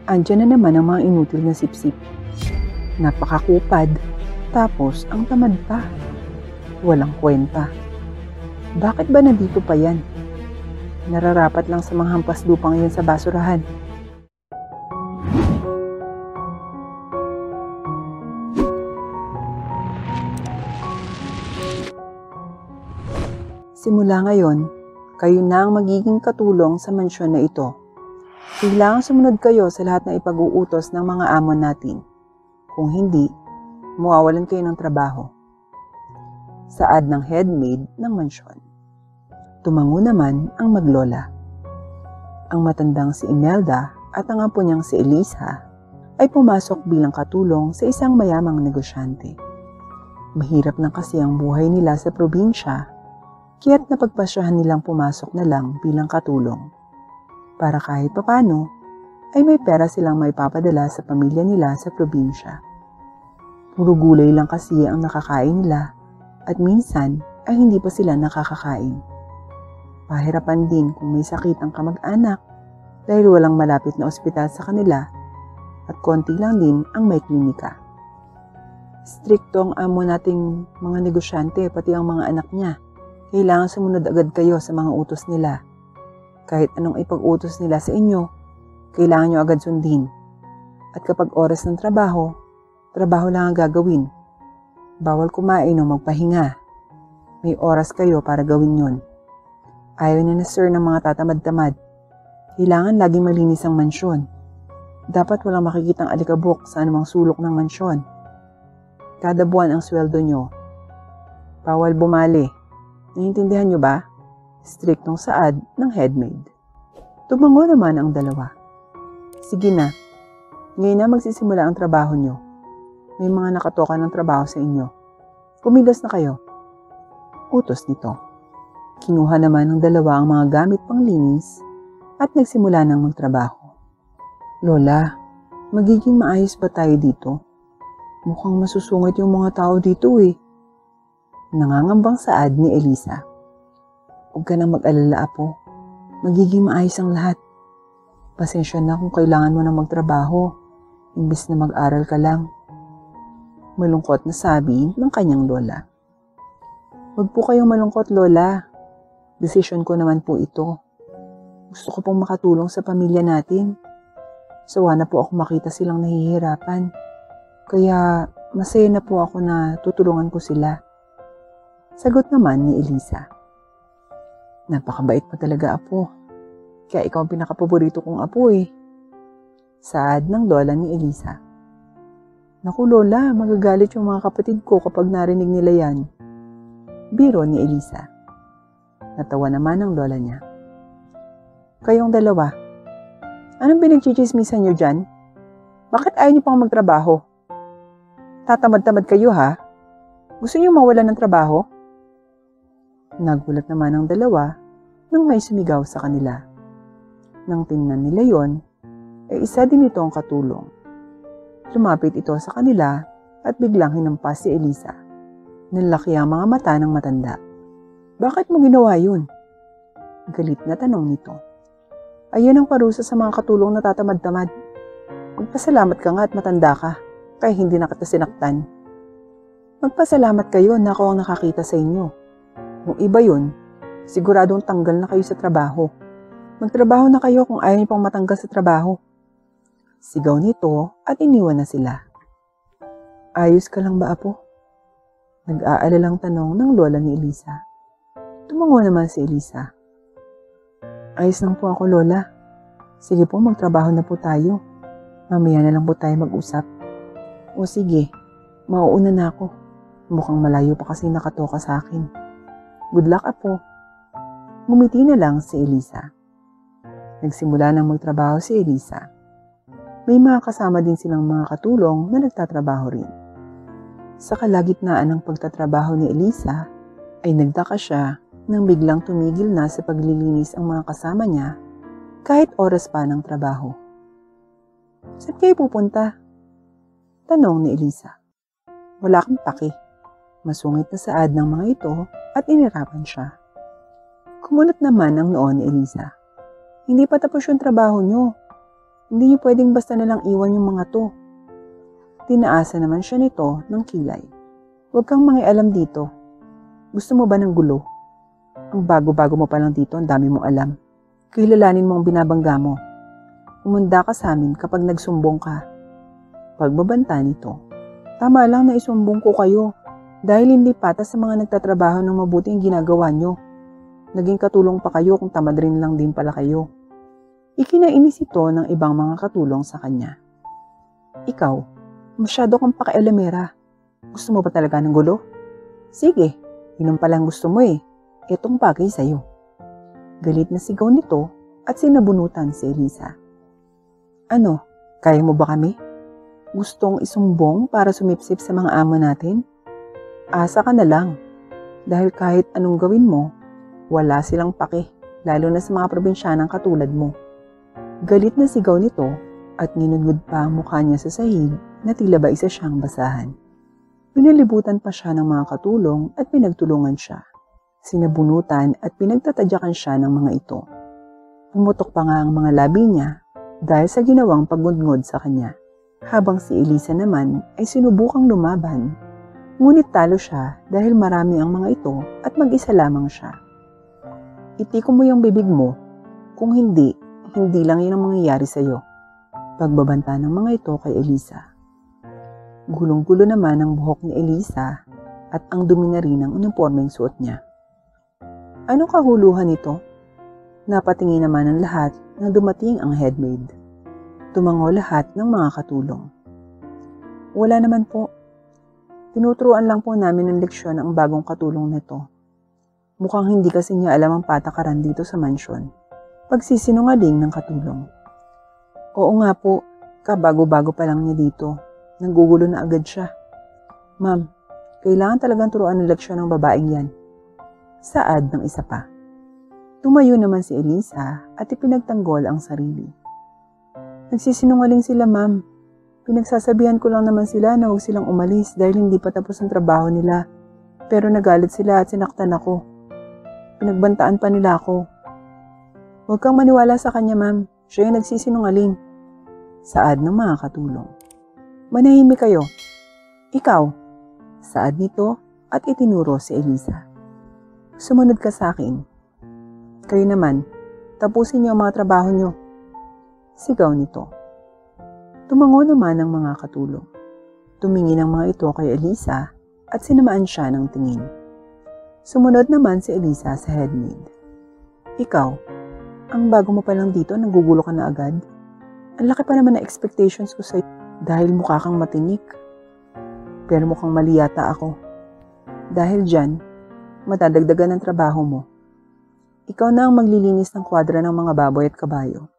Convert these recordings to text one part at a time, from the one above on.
Andiyan na naman ang mga inutil na sipsip. Napakakupad, tapos ang tamad pa. Walang kwenta. Bakit ba nandito pa yan? Nararapat lang sa mga hampas lupang yan sa basurahan. Simula ngayon, kayo na ang magiging katulong sa mansyon na ito. Kailangan sumunod kayo sa lahat na ipag-uutos ng mga amon natin. Kung hindi, mawawalan kayo ng trabaho. Saad ng headmaid ng mansyon. Tumango naman ang maglola. Ang matandang si Imelda at ang apo niyang si Elisa ay pumasok bilang katulong sa isang mayamang negosyante. Mahirap na kasi ang buhay nila sa probinsya, kaya't napagpasyahan nilang pumasok na lang bilang katulong. Para kahit papano, ay may pera silang maipapadala sa pamilya nila sa probinsya. Puro gulay lang kasi ang nakakain nila at minsan ay hindi pa sila nakakakain. Pahirapan din kung may sakit ang kamag-anak dahil walang malapit na ospital sa kanila at konti lang din ang may klinika. Strikto ang amo nating mga negosyante pati ang mga anak niya. Kailangan sumunod agad kayo sa mga utos nila. Kahit anong ipag-utos nila sa inyo, kailangan nyo agad sundin. At kapag oras ng trabaho, trabaho lang ang gagawin. Bawal kumain o magpahinga. May oras kayo para gawin yon. Ayaw na sir ng mga tatamad-tamad. Kailangan laging malinis ang mansyon. Dapat walang makikitang alikabok sa anumang sulok ng mansyon. Kada buwan ang sweldo nyo. Bawal bumali. Naiintindihan nyo ba? Striktong saad ng headmaid. Tumango naman ang dalawa. Sige na, ngayon na magsisimula ang trabaho nyo. May mga nakatoka ng trabaho sa inyo. Kumilos na kayo. Utos nito. Kinuha naman ng dalawa ang mga gamit panglinis at nagsimula ng magtrabaho. Lola, magiging maayos ba tayo dito? Mukhang masusungit yung mga tao dito eh. Nangangambang saad ni Elisa. Huwag ka nang mag-alala, apo. Magiging maayos ang lahat. Pasensya na kung kailangan mo na magtrabaho, imbes na mag-aral ka lang. Malungkot na sabi ng kanyang lola. Huwag po kayong malungkot, lola. Desisyon ko naman po ito. Gusto ko pong makatulong sa pamilya natin. Sawa na po ako makita silang nahihirapan. Kaya masaya na po ako na tutulungan ko sila. Sagot naman ni Elisa. Napakabait mo talaga, apo. Kaya ikaw ang pinakapaborito kong apo eh. Saad ng lola ni Elisa. Naku lola, magagalit yung mga kapatid ko kapag narinig nila yan. Biro ni Elisa. Natawa naman ang lola niya. Kayong dalawa, anong pinagchichismisan nyo dyan? Bakit ayaw nyo pang magtrabaho? Tatamad-tamad kayo ha? Gusto nyo mawalan ng trabaho? Nagulat naman ang dalawa nang may sumigaw sa kanila. Nang tingnan nila yon, ay isa din ito ang katulong. Lumapit ito sa kanila at biglang hinampas si Elisa. Nalaki ang mga mata ng matanda. Bakit mo ginawa yun? Galit na tanong nito. Ayan ang parusa sa mga katulong na tatamad-tamad. Magpasalamat ka nga at matanda ka, kaya hindi na kita sinaktan. Magpasalamat kayo na ako ang nakakita sa inyo. Kung iba yun, siguradong tanggal na kayo sa trabaho. Magtrabaho na kayo kung ayaw niyo pang matanggal sa trabaho. Sigaw nito at iniwan na sila. Ayos ka lang ba, apo? Nag-aalalang tanong ng lola ni Elisa. Tumango naman si Elisa. Ayos lang po ako, lola. Sige po, magtrabaho na po tayo. Mamaya na lang po tayo mag-usap. O sige, mauuna na ako. Mukhang malayo pa kasi nakatoka sa akin. Good luck, apo. Ngumiti na lang si Elisa. Nagsimula nang magtrabaho si Elisa. May mga kasama din silang mga katulong na nagtatrabaho rin. Sa kalagitnaan ng pagtatrabaho ni Elisa, ay nagtaka siya nang biglang tumigil na sa paglilinis ang mga kasama niya kahit oras pa ng trabaho. Saan kayo pupunta? Tanong ni Elisa. Wala kang paki. Masungit na saad ng mga ito at inirapan siya. Kumunot naman ang noo ni Elisa. Hindi pa tapos yung trabaho nyo. Hindi niyo pwedeng basta nalang iwan yung mga to. Tinaasa naman siya nito ng kilay. Huwag kang mangialam dito. Gusto mo ba ng gulo? Ang bago-bago mo pa lang dito, ang dami mong alam. Kilalanin mo ang binabangga mo. Umunda ka sa amin kapag nagsumbong ka. Pagbabanta nito. Tama lang na isumbong ko kayo dahil hindi patas sa mga nagtatrabaho ng mabuti ang ginagawa nyo. Naging katulong pa kayo kung tamad rin lang din pala kayo. Ikinainis ito ng ibang mga katulong sa kanya. Ikaw, masyado kang pakialamera. Gusto mo ba talaga ng gulo? Sige, yun palang gusto mo eh. Itong bagay sa'yo. Galit na sigaw nito at sinabunutan si Elisa. Ano, kaya mo ba kami? Gustong isumbong para sumipsip sa mga amo natin? Asa ka na lang. Dahil kahit anong gawin mo, wala silang pake, lalo na sa mga probinsyanang katulad mo. Galit na sigaw nito at ninugod pa ang mukha niya sa sahig na tila ba isa siyang basahan. Pinalibutan pa siya ng mga katulong at pinagtulungan siya. Sinabunutan at pinagtatadyakan siya ng mga ito. Pumutok pa nga ang mga labi niya dahil sa ginawang pagngudngod sa kanya. Habang si Elisa naman ay sinubukang lumaban, ngunit talo siya dahil marami ang mga ito at mag-isa lamang siya. Itiko mo yung bibig mo, kung hindi, hindi lang yun ang mangyayari sa'yo. Pagbabanta ng mga ito kay Elisa. Gulong-gulo naman ang buhok ni Elisa at ang dumi na rin ang uniformeng suot niya. Anong kahuluhan ito? Napatingin naman ang lahat nang dumating ang headmaid. Tumango lahat ng mga katulong. Wala naman po. Tinuturuan lang po namin ng leksyon ang bagong katulong nito. Mukhang hindi kasi niya alam ang patakaran dito sa mansyon. Pagsisinungaling ng katulong. Oo nga po, kabago-bago pa lang niya dito. Nanggugulo na agad siya. Ma'am, kailangan talagang turuan ng leksyon ng babaeng yan. Saad ng isa pa. Tumayo naman si Elisa at ipinagtanggol ang sarili. Nagsisinungaling sila, ma'am. Pinagsasabihan ko lang naman sila na huwag silang umalis dahil hindi pa tapos ang trabaho nila. Pero nagalit sila at sinaktan ako. Pinagbantaan pa nila ako. Huwag kang maniwala sa kanya, ma'am. Siya yung nagsisinungaling. Saad ng mga katulong. Manahimik kayo. Ikaw. Saad nito at itinuro si Elisa. Sumunod ka sa akin. Kayo naman, tapusin niyo ang mga trabaho niyo. Sigaw nito. Tumango naman ang mga katulong. Tumingin ang mga ito kay Elisa at sinamaan siya ng tingin. Sumunod naman si Elisa sa headmaid. Ikaw, ang bago mo pa lang dito, nagugulo ka na agad. Ang laki pa naman na expectations ko sa'yo dahil mukha kang matinik. Pero mukhang mali yata ako. Dahil dyan, matadagdagan ang trabaho mo. Ikaw na ang maglilinis ng kwadra ng mga baboy at kabayo.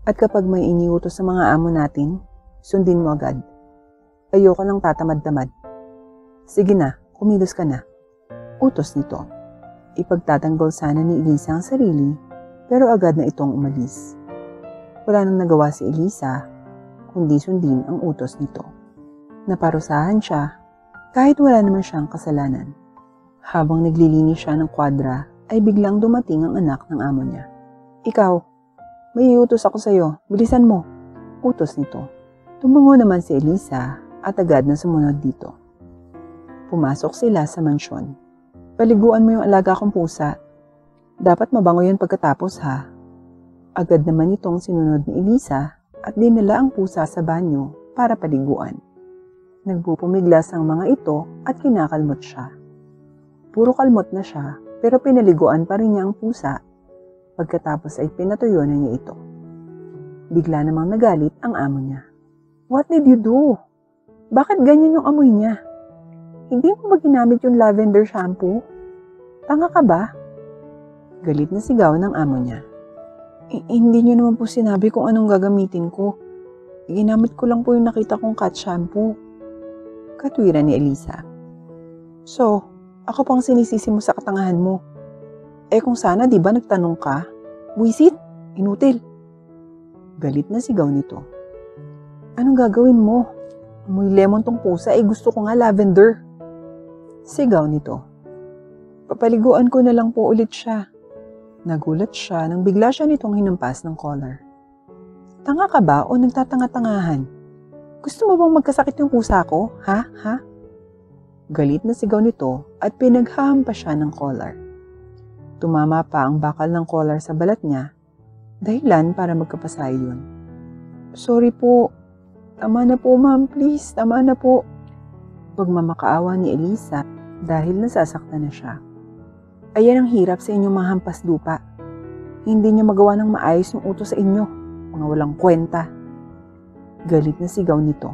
At kapag may iniutos sa mga amo natin, sundin mo agad. Ayoko nang tatamad-tamad. Sige na, kumilos ka na. Utos nito. Ipagtatanggol sana ni Elisa ang sarili, pero agad na itong umalis. Wala nang nagawa si Elisa, kundi sundin ang utos nito. Naparusahan siya, kahit wala naman siyang kasalanan. Habang naglilinis siya ng kwadra, ay biglang dumating ang anak ng amo niya. Ikaw, may iutos ako sa'yo. Bilisan mo. Utos nito. Tumango naman si Elisa at agad na sumunod dito. Pumasok sila sa mansyon. Paliguan mo yung alaga kong pusa. Dapat mabango yun pagkatapos ha. Agad naman itong sinunod ni Elisa at dinala ang pusa sa banyo para paliguan. Nagpupumiglas ang mga ito at kinakalmot siya. Puro kalmot na siya pero pinaliguan pa rin niya ang pusa. Pagkatapos ay pinatuyo na niya ito. Bigla namang nagalit ang amo niya. What did you do? Bakit ganyan yung amoy niya? Hindi mo ba ginamit yung lavender shampoo? Tanga ka ba? Galit na sigaw ng amo niya. Hindi niyo naman po sinabi kung anong gagamitin ko. Ginamit ko lang po yung nakita kong cat shampoo. Katwiran ni Elisa. So, ako pang sinisisi mo sa katangahan mo. Kung sana, di ba nagtanong ka? Buisit, inutil. Galit na sigaw nito. Anong gagawin mo? Amoy lemon tong pusa, gusto ko nga lavender. Sigaw nito. Papaliguan ko na lang po ulit siya. Nagulat siya nang bigla siya nitong hinampas ng collar. Tanga ka ba o nagtatanga-tangahan? Gusto mo bang magkasakit yung pusa ko? Ha? Ha? Galit na sigaw nito at pinaghahampas siya ng collar. Tumama pa ang bakal ng collar sa balat niya, dahilan para magkapasay yun. Sorry po. Tama na po, ma'am. Please, tama na po. Pagmamakaawa ni Elisa dahil nasasaktan na siya. Ayan ang hirap sa inyong mga hampas lupa. Hindi niyo magawa ng maayos yung utos sa inyo. Mga walang kwenta. Galit na sigaw nito.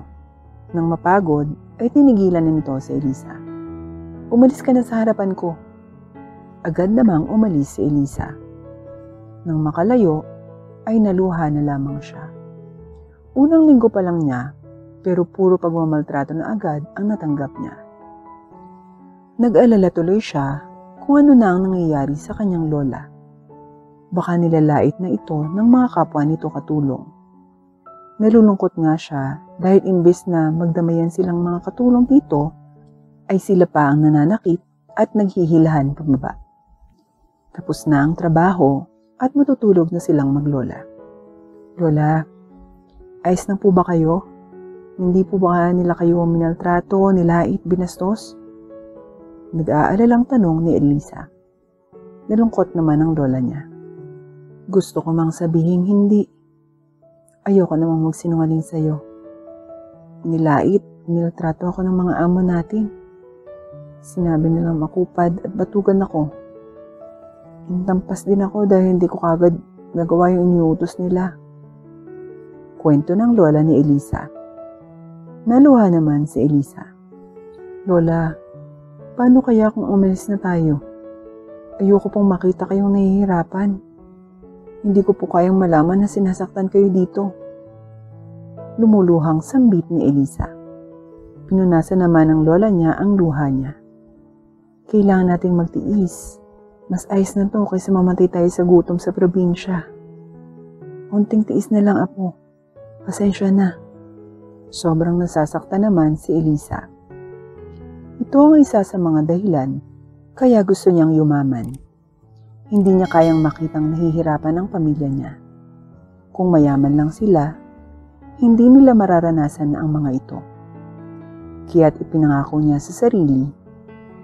Nang mapagod, ay tinigilan na nito si Elisa. Umalis ka na sa harapan ko. Agad namang umalis si Elisa. Nang makalayo, ay naluha na lamang siya. Unang linggo pa lang niya, pero puro pagmamaltrato na agad ang natanggap niya. Nag-alala tuloy siya kung ano na ang nangyayari sa kanyang lola. Baka nilalait na ito ng mga kapwa nito katulong. Nalulungkot nga siya dahil imbes na magdamayan silang mga katulong dito, ay sila pa ang nananakit at naghihilahan pababa. Tapos na ang trabaho at matutulog na silang maglola. Lola, ayos na po ba kayo? Hindi po ba nila kayo minaltrato, nilait, binastos? Nag-aalalang tanong ni Elisa. Nalungkot naman ang lola niya. Gusto ko mang sabihin hindi. Ayoko namang magsinungaling sa'yo. Nilait, niltrato ako ng mga amo natin. Sinabi nilang makupad at batugan ako. Intampas din ako dahil hindi ko kagad nagawa yung iniutos nila. Kwento ng lola ni Elisa. Naluha naman si Elisa. Lola, paano kaya kung umalis na tayo? Ayoko pong makita kayong nahihirapan. Hindi ko po kayang malaman na sinasaktan kayo dito. Lumuluhang sambit ni Elisa. Pinunasan naman ng lola niya ang luha niya. Kailangan nating magtiis. Mas ayos na to kaysa mamatay tayo sa gutom sa probinsya. Konting tiis na lang, apo. Pasensya na. Sobrang nasasaktan naman si Elisa. Ito ang isa sa mga dahilan kaya gusto niyang yumaman. Hindi niya kayang makitang nahihirapan ang pamilya niya. Kung mayaman lang sila, hindi nila mararanasan ang mga ito. Kaya't ipinangako niya sa sarili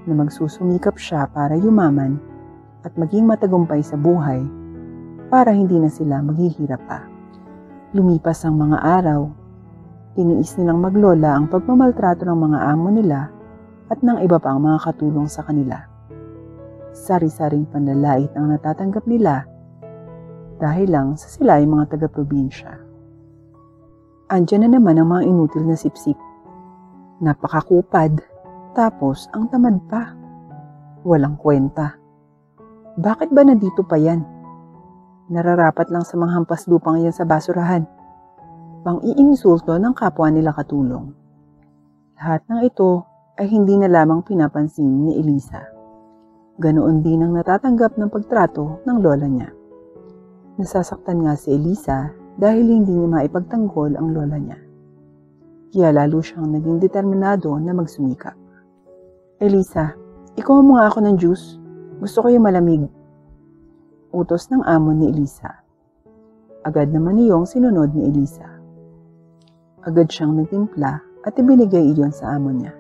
na magsusumikap siya para yumaman at maging matagumpay sa buhay para hindi na sila maghihirap pa. Lumipas ang mga araw, tiniis nilang maglola ang pagmamaltrato ng mga amo nila at ng iba pang mga katulong sa kanila. Sari-saring panlalait ang natatanggap nila dahil lang sa sila ay mga taga-probinsya. Andiyan na naman ang mga inutil na sipsip. Napakakupad, tapos ang tamad pa. Walang kwenta. Bakit ba nandito pa yan? Nararapat lang sa mga hampas lupang yan sa basurahan. Pang-iinsulto ng kapwa nila katulong. Lahat ng ito ay hindi na lamang pinapansin ni Elisa. Ganoon din ang natatanggap ng pagtrato ng lola niya. Nasasaktan nga si Elisa dahil hindi niya maipagtanggol ang lola niya. Kaya lalo siyang naging determinado na magsumikap. Elisa, ikuha mo nga ako ng juice. Gusto ko yung malamig. Utos ng amo ni Elisa. Agad naman iyong sinunod ni Elisa. Agad siyang nagtimpla at ibinigay iyon sa amo niya.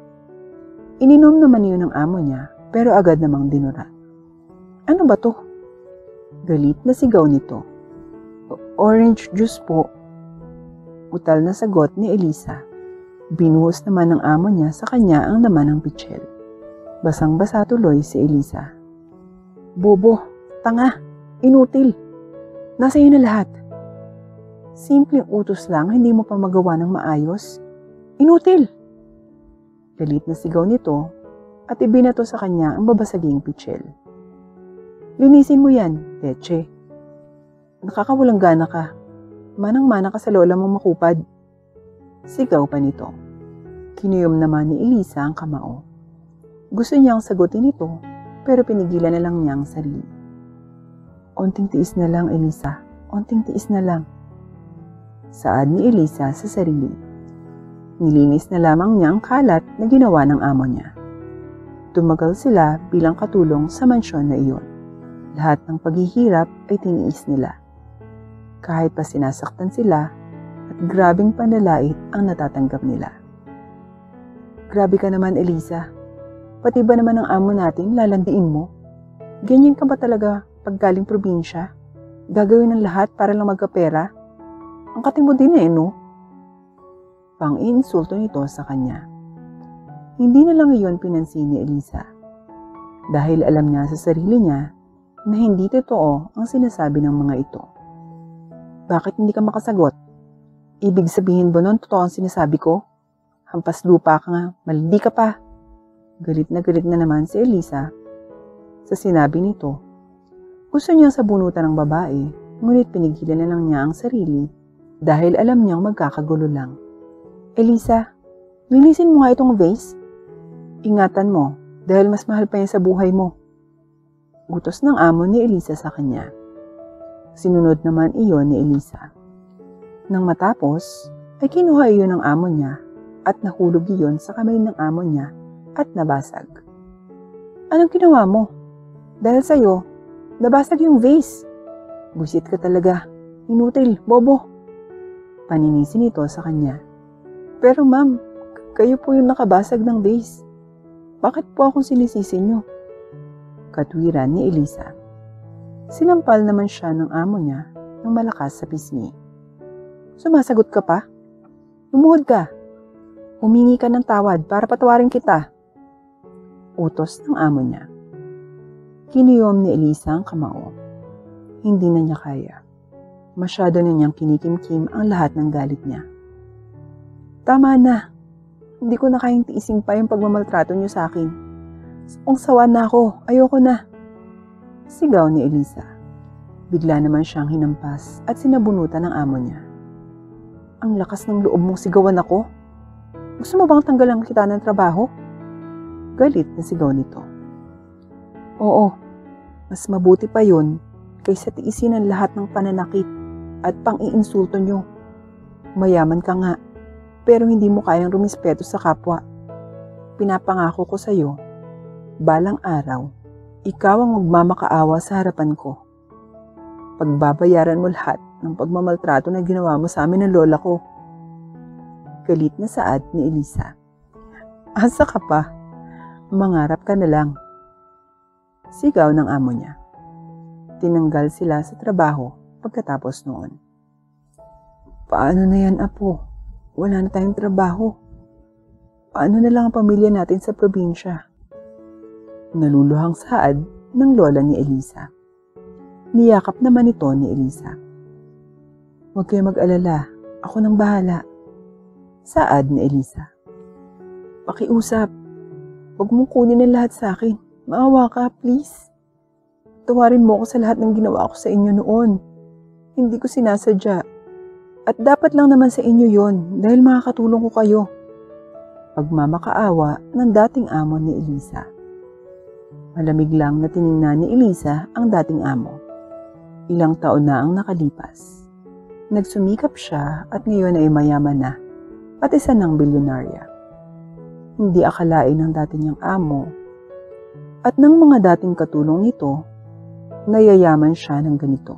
Ininom naman iyon ng amo niya pero agad namang dinura. Ano ba to? Galit na sigaw nito. Orange juice po. Utal na sagot ni Elisa. Binuhos naman ng amo niya sa kanya ang laman ng pitsil. Basang-basa tuloy si Elisa. Bobo, tanga, inutil. Nasa iyo na lahat. Simpleng utos lang, hindi mo pa magawa ng maayos. Inutil! Galit na sigaw nito at ibinato sa kanya ang babasaging pitsil. Linisin mo yan, leche. Nakakawalang gana ka. Manang-mana ka sa lola mong makupad. Sigaw pa nito. Kinuyom naman ni Elisa ang kamao. Gusto niyang sagutin ito, pero pinigilan na lang niya ang sarili. Onting tiis na lang, Elisa. Onting tiis na lang. Saad ni Elisa sa sarili. Nilinis na lamang niya ang kalat na ginawa ng amo niya. Tumagal sila bilang katulong sa mansyon na iyon. Lahat ng paghihirap ay tiniis nila. kahit pa sinasaktan sila at grabeng panlalait ang natatanggap nila. Grabe ka naman, Eliza. Pati ba naman ang amo natin lalandiin mo? Ganyan ka ba talaga pag galing probinsya? Gagawin ng lahat para lang magkapera? Ang kati mo din no? Pang-iinsulto nito sa kanya. Hindi na lang iyon pinansin ni Eliza. Dahil alam niya sa sarili niya na hindi totoo ang sinasabi ng mga ito. Bakit hindi ka makasagot? Ibig sabihin ba nun totoo ang sinasabi ko? Hampas lupa ka nga, malindi ka pa. Galit na naman si Eliza sa sinabi nito. Gusto niyang sabunutan ng babae, ngunit pinigilan na lang niya ang sarili dahil alam niyang magkakagulo lang. Eliza, linisin mo nga itong vase. Ingatan mo dahil mas mahal pa yan sa buhay mo. Utos ng amo ni Eliza sa kanya. Sinunod naman iyon ni Eliza. Nang matapos, ay kinuha iyon ng amo niya at nahulog iyon sa kamay ng amo niya at nabasag. Anong ginawa mo? Dahil sa'yo, nabasag yung vase. Busit ka talaga. Inutil, bobo. Paninisi nito sa kanya. Pero ma'am, kayo po yung nakabasag ng vase. Bakit po akong sinisisi niyo? Katwiran ni Eliza. Sinampal naman siya ng amo niya ng malakas sa pisngi. Sumasagot ka pa? Lumuhod ka. Humingi ka ng tawad para patawarin kita. Utos ng amo niya. Kiniyom ni Eliza ang kamao. Hindi na niya kaya. Masyado na niyang kinikimkim ang lahat ng galit niya. Tama na. Hindi ko na kayang tiisin pa yung pagmamaltrato niyo sa akin. Ang sawa na ako. Ayoko na. Sigaw ni Eliza. Bigla naman siyang hinampas at sinabunutan ng amo niya. Ang lakas ng loob mong sigawan ako. Gusto mo bang tanggalan kita ng trabaho? Galit na sigaw nito. Oo, mas mabuti pa yun kaysa tiisin ang lahat ng pananakit at pang-iinsulto nyo. Mayaman ka nga, pero hindi mo kayang rumispeto sa kapwa. Pinapangako ko sa'yo, balang araw, ikaw ang magmamakaawa sa harapan ko. Pagbabayaran mo lahat ng pagmamaltrato na ginawa mo sa amin ng lola ko. Galit na saad ni Eliza. Asa ka pa? Mangarap ka na lang. Sigaw ng amo niya. Tinanggal sila sa trabaho pagkatapos noon. Paano na yan, apo? Wala na tayong trabaho. Paano na lang ang pamilya natin sa probinsya? Naluluhang saad ng lola ni Eliza. Niyakap naman ito ni Eliza. Huwag kayo mag-alala. Ako nang bahala. Saad ni Eliza. Pakiusap. Huwag mong kunin ang lahat sa akin. Maawa ka, please. Tawarin mo ako sa lahat ng ginawa ko sa inyo noon. Hindi ko sinasadya. At dapat lang naman sa inyo yon dahil makakatulong ko kayo. Pagmamakaawa ng dating amo ni Eliza. Malamig lang na tiningnan ni Eliza ang dating amo. Ilang taon na ang nakalipas. Nagsumikap siya at ngayon ay mayaman na at isa ng bilyonarya. Hindi akalain ng dati niyang amo at ng mga dating katulong nito na yayaman siya ng ganito.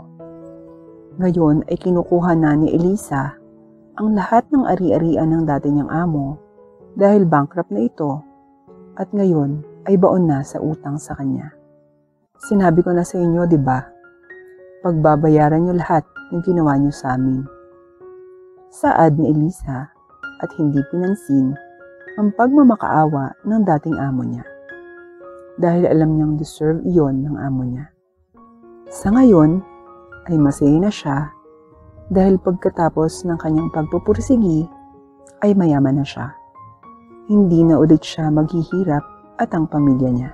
Ngayon ay kinukuha na ni Eliza ang lahat ng ari-arian ng dati niyang amo dahil bankrupt na ito at ngayon ay baon na sa utang sa kanya. Sinabi ko na sa inyo, di ba? Pagbabayaran niyo lahat ng ginawa niyo sa amin. Saad ni Eliza at hindi pinansin ang pagmamakaawa ng dating amo niya. Dahil alam niyang deserve iyon ng amo niya. Sa ngayon, ay masaya na siya dahil pagkatapos ng kanyang pagpupursigi, ay mayaman na siya. Hindi na ulit siya maghihirap at ang pamilya niya.